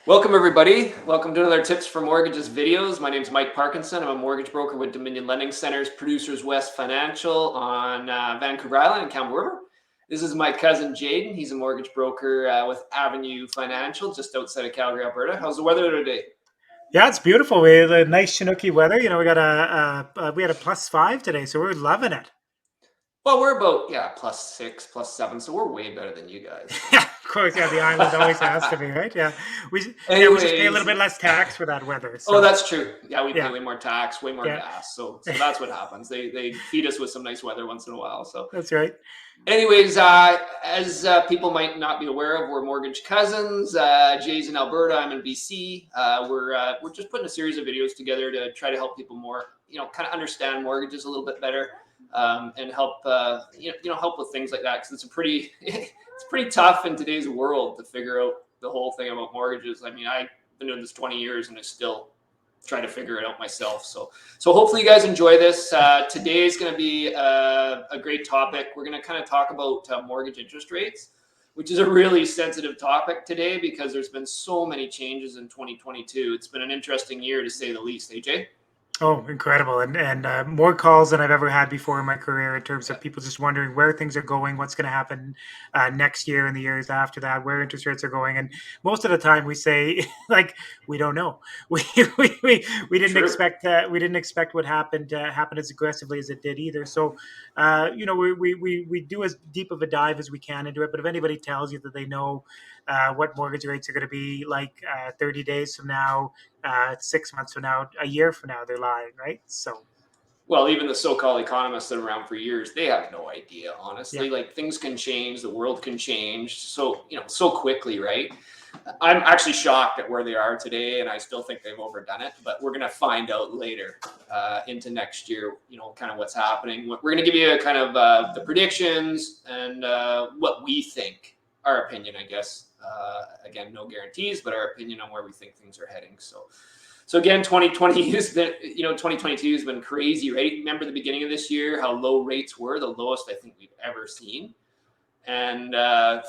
Welcome, everybody. Welcome to another Tips for Mortgages videos. My name is Mike Parkinson. I'm a mortgage broker with Dominion Lending Centers, Producers West Financial on Vancouver Island and Campbell River. This is my cousin Jaden. He's a mortgage broker with Avenue Financial just outside of Calgary, Alberta. How's the weather today? Yeah, it's beautiful. We had a nice Chinooki weather. We got we had a +5 today, so we're loving it. Well, we're about, +6, +7, so we're way better than you guys. Yeah, of course. Yeah, the island always has to be, right? Yeah, we just pay a little Anyways, bit less tax for that weather. oh, So that's true. Yeah, we pay yeah, way more tax, way more yeah, gas. So that's what happens. They feed us with some nice weather once in a while. So that's right. anyways, as people might not be aware of, we're mortgage cousins. Jay's in Alberta. I'm in BC. We're just putting a series of videos together to try to help people more, kind of understand mortgages a little bit better, and help help with things like that because it's a pretty it's pretty tough in today's world to figure out the whole thing about mortgages. I mean, I've been doing this 20 years and I still try to figure it out myself. So hopefully you guys enjoy this. Today is going to be a great topic. We're going to kind of talk about mortgage interest rates, which is a really sensitive topic today because there's been so many changes in 2022. It's been an interesting year to say the least. AJ? Oh, incredible. And more calls than I've ever had before in my career in terms Yeah. of people just wondering where things are going, what's going to happen next year and the years after that, where interest rates are going. And most of the time we say, like, we don't know. We didn't True. expect we didn't expect what happened to happen as aggressively as it did either. So, we do as deep of a dive as we can into it. But if anybody tells you that they know what mortgage rates are going to be like 30 days from now, 6 months from now, a year from now, they're lying, right? So, Well, even the so-called economists that are around for years, they have no idea, yeah, honestly. Like things can change, the world can change so, so quickly, right? I'm actually shocked at where they are today, and I still think they've overdone it. But we're going to find out later into next year, kind of what's happening. We're going to give you a kind of the predictions and what we think, our opinion, I guess. Again, no guarantees, but our opinion on where we think things are heading. So again, 2020 has been, 2022 has been crazy, right? Remember the beginning of this year, how low rates were, the lowest I think we've ever seen. And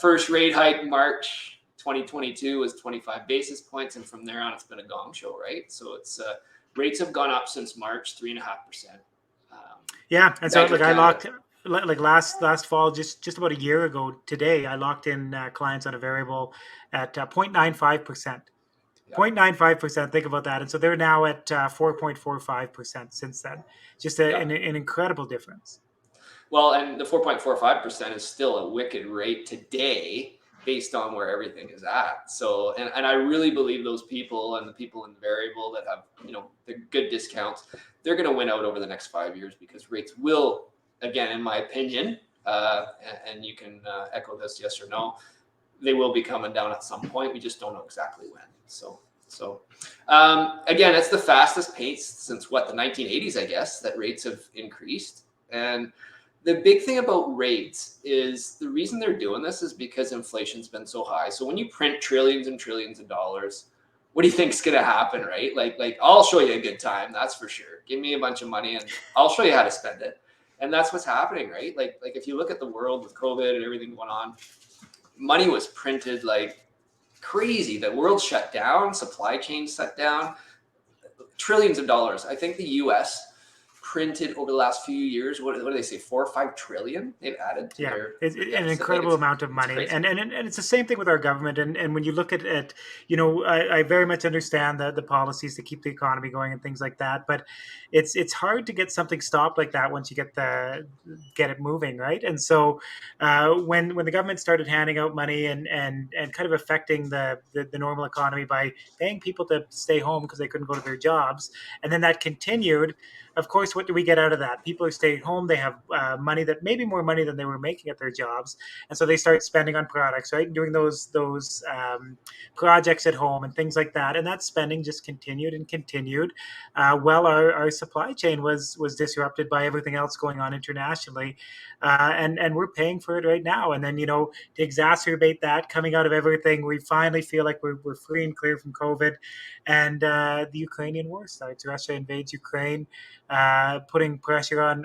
first rate hike March 2022 was 25 basis points, and from there on, it's been a gong show, right? So it's rates have gone up since March 3.5%. Um, yeah. And so, Bank like, of I Canada. locked like last fall, just about a year ago today, I locked in clients on a variable at 0.95%. Yeah. 0.95%. Think about that. And so they're now at 4.45% since then. Just Yeah. an incredible difference. Well, and the 4.45% is still a wicked rate today based on where everything is at. So, and I really believe those people and the people in the variable that have, the good discounts, they're going to win out over the next 5 years because rates will, again, in my opinion, and you can echo this yes or no, they will be coming down at some point. We just don't know exactly when. So again, it's the fastest pace since what, the 1980s, I guess, that rates have increased. And the big thing about rates is the reason they're doing this is because inflation's been so high. So when you print trillions and trillions of dollars, what do you think's going to happen, right? Like I'll show you a good time, that's for sure. Give me a bunch of money and I'll show you how to spend it. And that's what's happening, right? Like if you look at the world with COVID and everything going on, money was printed like crazy. The world shut down, supply chains shut down, trillions of dollars. I think the US printed over the last few years, what do they say, 4 or 5 trillion they've added to Yeah, their an deficit. Like incredible amount of it's money, crazy. and it's the same thing with our government. And when you look at it, I very much understand the policies to keep the economy going and things like that. But it's hard to get something stopped like that once you get it moving, right? And so when the government started handing out money and kind of affecting the normal economy by paying people to stay home because they couldn't go to their jobs, and then that continued. Of course, what do we get out of that? People are staying home. They have money, that maybe more money than they were making at their jobs, and so they start spending on products, right? And doing those projects at home and things like that. And that spending just continued and continued. Well, our supply chain was disrupted by everything else going on internationally, and we're paying for it right now. And then to exacerbate that, coming out of everything, we finally feel like we're free and clear from COVID, and the Ukrainian war starts. Russia invades Ukraine, putting pressure on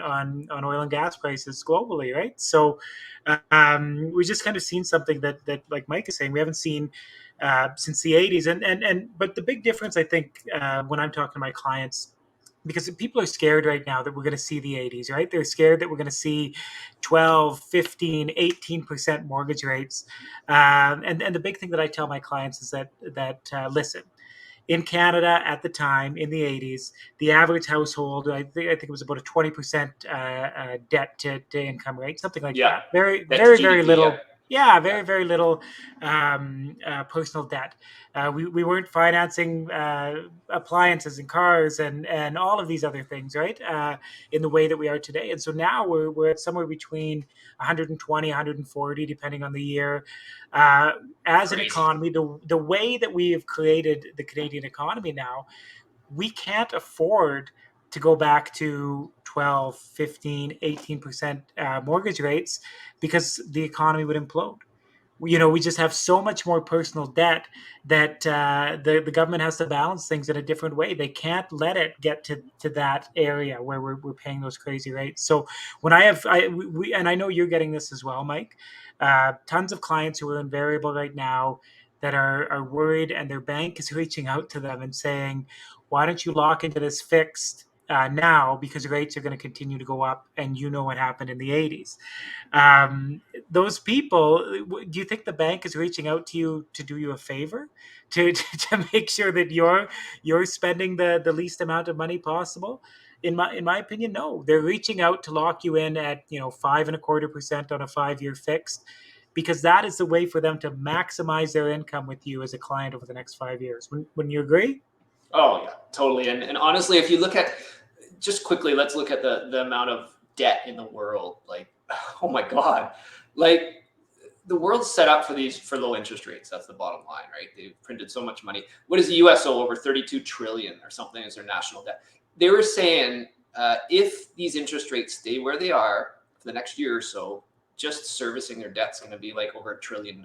oil and gas prices globally, right? So we just kind of seen something that like Mike is saying, we haven't seen since the 80s. But the big difference, I think, when I'm talking to my clients, because people are scared right now that we're going to see the 80s, right? They're scared that we're going to see 12, 15, 18% mortgage rates. And the big thing that I tell my clients is that listen, in Canada at the time in the 80s, the average household, I think it was about a 20% debt to income rate, something like Yeah, that. Very, that's very, very GDP. Yeah, little. Yeah, yeah, very, very little personal debt. We weren't financing appliances and cars and all of these other things, right? In the way that we are today. And so now we're at somewhere between 120, 140, depending on the year. Uh, as an crazy. economy, the way that we have created the Canadian economy now, we can't afford to go back to 12, 15, 18% mortgage rates because the economy would implode. We just have so much more personal debt that the government has to balance things in a different way. They can't let it get to that area where we're paying those crazy rates. So when and I know you're getting this as well, Mike, tons of clients who are in variable right now that are worried, and their bank is reaching out to them and saying, why don't you lock into this fixed now, because rates are going to continue to go up, and you know what happened in the 80s. Those people, do you think the bank is reaching out to you to do you a favor, to make sure that you're spending the least amount of money possible? In my opinion, no. They're reaching out to lock you in at 5.25% on a 5-year fixed, because that is the way for them to maximize their income with you as a client over the next 5 years. Wouldn't you agree? Oh yeah, totally. And honestly, if you look at just quickly, let's look at the amount of debt in the world. Like, oh my God, like the world's set up for low interest rates. That's the bottom line, right? They've printed so much money. What does the US owe? Over 32 trillion or something is their national debt. They were saying if these interest rates stay where they are for the next year or so, just servicing their debt's going to be like over $1 trillion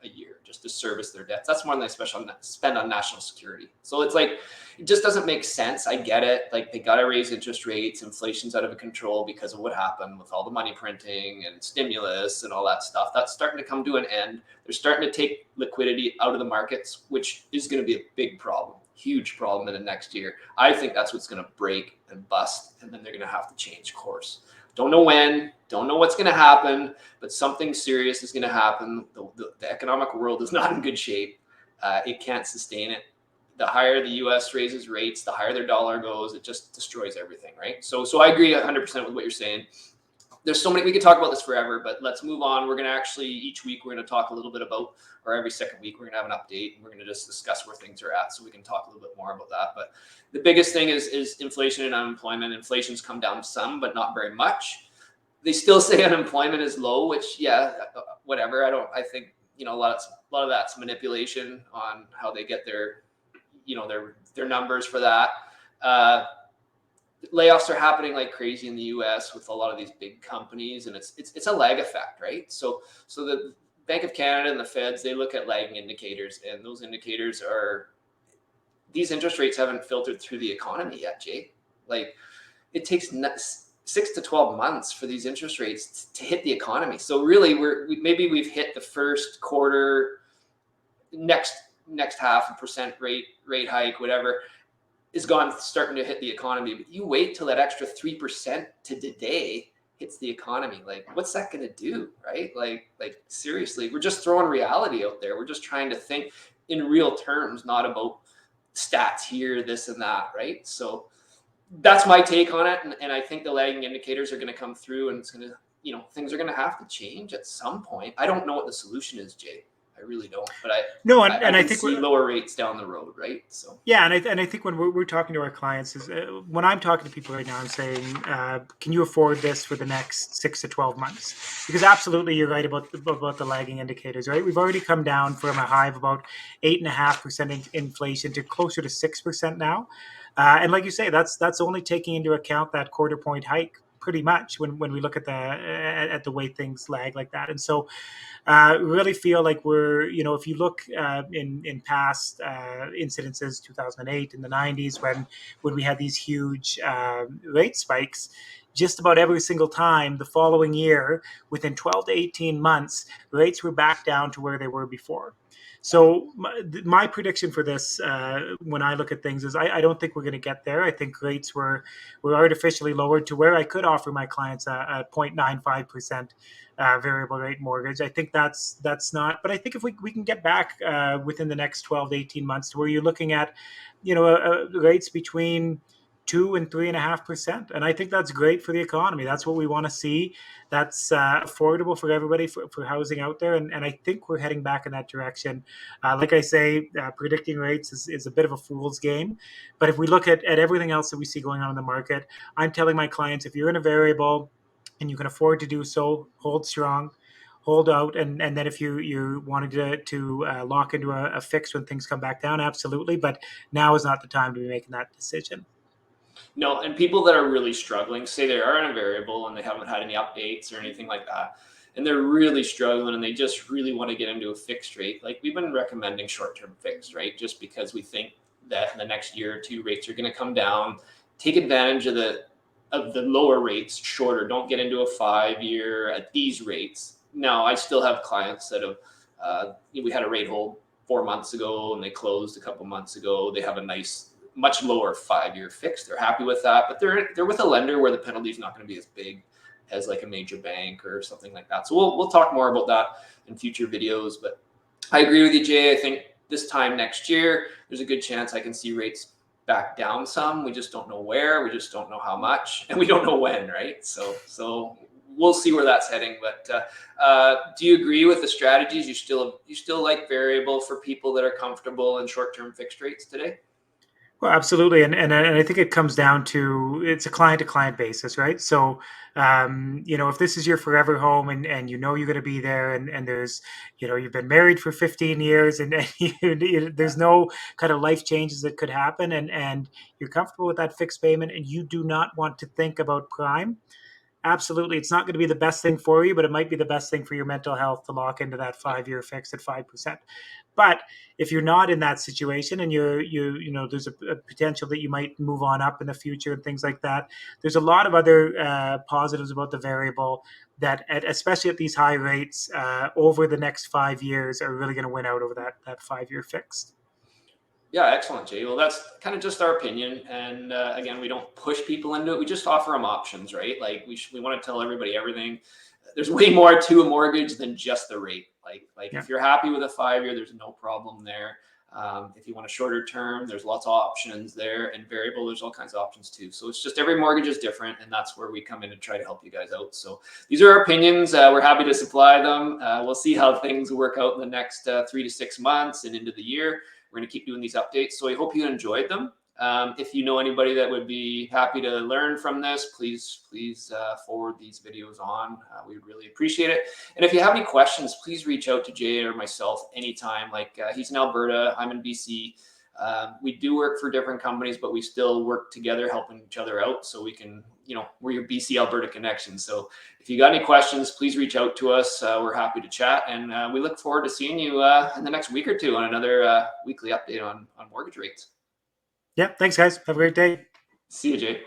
a year just to service their debts. That's more than they spend on national security. So it's like, it just doesn't make sense. I get it. Like they got to raise interest rates. Inflation's out of control because of what happened with all the money printing and stimulus and all that stuff. That's starting to come to an end. They're starting to take liquidity out of the markets, which is going to be a big problem, huge problem in the next year. I think that's what's going to break and bust, and then they're going to have to change course. Don't know when, don't know what's going to happen, but something serious is going to happen. The economic world is not in good shape. It can't sustain it. The higher the U.S. raises rates, the higher their dollar goes. It just destroys everything, right? So I agree 100% with what you're saying. There's so many, we could talk about this forever, but let's move on. We're going to actually, each week, we're going to talk a little bit about, or every second week, we're going to have an update, and we're going to just discuss where things are at so we can talk a little bit more about that. But the biggest thing is inflation and unemployment. Inflation's come down some, but not very much. They still say unemployment is low, which, yeah, whatever. I think, a lot of that's manipulation on how they get their numbers for that. Layoffs are happening like crazy in the U.S. with a lot of these big companies, and it's a lag effect, right? So the Bank of Canada and the Feds, they look at lagging indicators, and those indicators are, these interest rates haven't filtered through the economy yet, Jay. Like it takes 6 to 12 months for these interest rates to hit the economy. So really, we've hit the first quarter, next half a percent rate hike, whatever, is starting to hit the economy. But you wait till that extra 3% to today hits the economy. Like, what's that going to do, right? Like seriously, we're just throwing reality out there. We're just trying to think in real terms, not about stats here, this and that, right? So that's my take on it. And I think the lagging indicators are going to come through, and it's going to, things are going to have to change at some point. I don't know what the solution is, Jay. I really don't, but No, I and I can think see lower rates down the road, right? So yeah, and I think when we're talking to our clients, is when I'm talking to people right now, I'm saying, can you afford this for the next 6 to 12 months? Because absolutely, you're right about the lagging indicators, right? We've already come down from a high of about 8.5% inflation to closer to 6% now, and like you say, that's only taking into account that quarter point hike, pretty much when we look at the way things lag like that. And so really feel like we're, if you look in past incidences, 2008 in the 90s, when we had these huge rate spikes, just about every single time the following year, within 12 to 18 months, rates were back down to where they were before. So my prediction for this, when I look at things, is I don't think we're going to get there. I think rates were artificially lowered to where I could offer my clients a 0.95% variable rate mortgage. I think that's not. But I think if we can get back within the next 12 to 18 months to where you're looking at, rates between 2 and 3.5%. And I think that's great for the economy. That's what we want to see. That's affordable for everybody for housing out there. And I think we're heading back in that direction. Like I say, predicting rates is a bit of a fool's game. But if we look at everything else that we see going on in the market, I'm telling my clients, if you're in a variable and you can afford to do so, hold strong, hold out, and then if you wanted to lock into a fix when things come back down, absolutely. But now is not the time to be making that decision. No, and people that are really struggling, say they are in a variable and they haven't had any updates or anything like that, and they're really struggling and they just really want to get into a fixed rate. Like we've been recommending short-term fixed, right? Just because we think that in the next year or two rates are going to come down. Take advantage of the lower rates shorter. Don't get into a 5-year at these rates. Now, I still have clients that have we had a rate hold 4 months ago and they closed a couple months ago. They have a nice much lower 5-year fix. They're happy with that, but they're with a lender where the penalty is not going to be as big as like a major bank or something like that. So we'll talk more about that in future videos. But I agree with you, Jay. I think this time next year, there's a good chance I can see rates back down some. We just don't know where. We just don't know how much, and we don't know when, right? So we'll see where that's heading. But do you agree with the strategies? You still like variable for people that are comfortable in short-term fixed rates today? Well, absolutely, and I think it comes down to it's a client to client basis, right? So, if this is your forever home and you're going to be there, and there's, you've been married for 15 years, and there's no kind of life changes that could happen, and you're comfortable with that fixed payment, and you do not want to think about prime. Absolutely, it's not going to be the best thing for you, but it might be the best thing for your mental health to lock into that 5-year fix at 5%. But if you're not in that situation and there's a potential that you might move on up in the future and things like that. There's a lot of other positives about the variable that, especially at these high rates, over the next 5 years, are really going to win out over that 5-year fix. Yeah, excellent, Jay. Well, that's kind of just our opinion, and again, we don't push people into it. We just offer them options, right? Like we want to tell everybody everything. There's way more to a mortgage than just the rate. Like Yeah. if you're happy with a 5-year, there's no problem there. If you want a shorter term, there's lots of options there, and variable, there's all kinds of options too. So it's just every mortgage is different, and that's where we come in to try to help you guys out. So these are our opinions. We're happy to supply them. We'll see how things work out in the next 3 to 6 months and into the year. We're going to keep doing these updates. So I hope you enjoyed them. If you know anybody that would be happy to learn from this, please forward these videos on. We would really appreciate it. And if you have any questions, please reach out to Jay or myself anytime. Like he's in Alberta, I'm in BC. We do work for different companies, but we still work together, helping each other out. So we can, we're your BC Alberta connection. So if you got any questions, please reach out to us. We're happy to chat, and we look forward to seeing you in the next week or two on another weekly update on mortgage rates. Yeah. Thanks, guys. Have a great day. See you, Jay.